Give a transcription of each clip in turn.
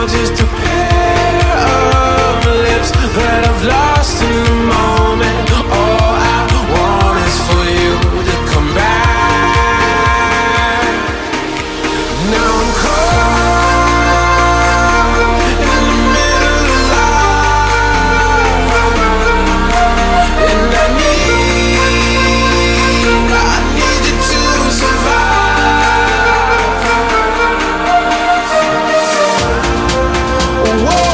just a pair of lips that I've lost in the moment. All I want is for you to come back. Now I'm caught in the middle of life, and I need you to survive. Whoa,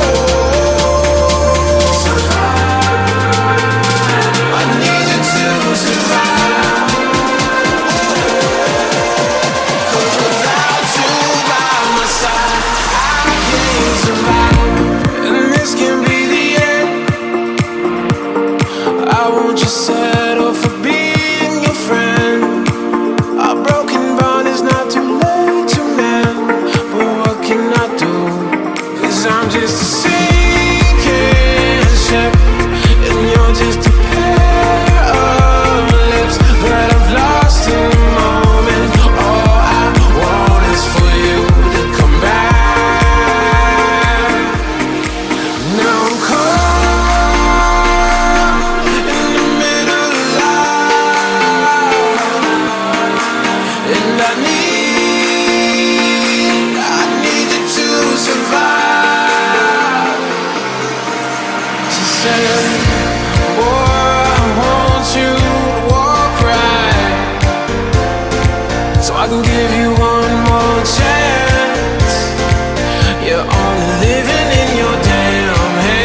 I need you to survive. 'Cause without you by my side, I can't survive. And this can be the end. I won't just settle for being your friend. Our broken bond is not too late to mend. But what can I do? 'Cause I'm just a sinking ship, and you're just a pair of lips that I've lost in the moment. All I want is for you to come back. Now I'm caught in the middle of life, and I need you to survive. She said, boy, I want you to walk right, so I can give you one more chance. You're only living in your damn head.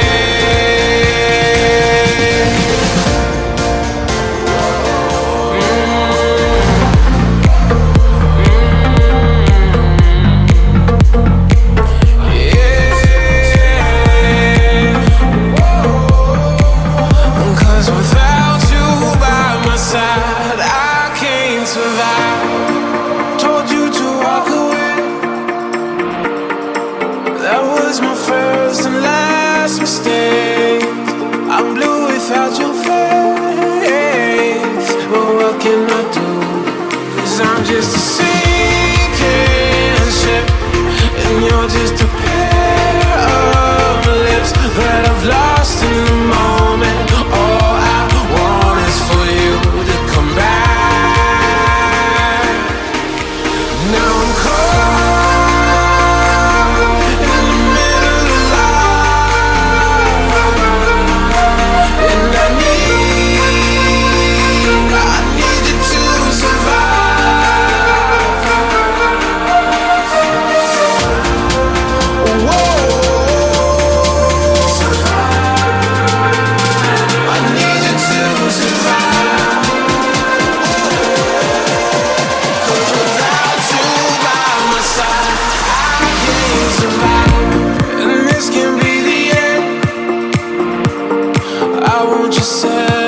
Cause without you by my side, I can't survive. Told you to walk away. That was my first and last mistake. I'm blue without your face. But what can I do? 'Cause I'm just a sinking ship, and you're just a pair of lips that I've lost in the moment. All I want is for you to come back. Now I'm caught in the middle of life, and I need you to survive. Whoa, I need you to survive. 'Cause without you by my side, I can't survive. And this can be the end. I won't just say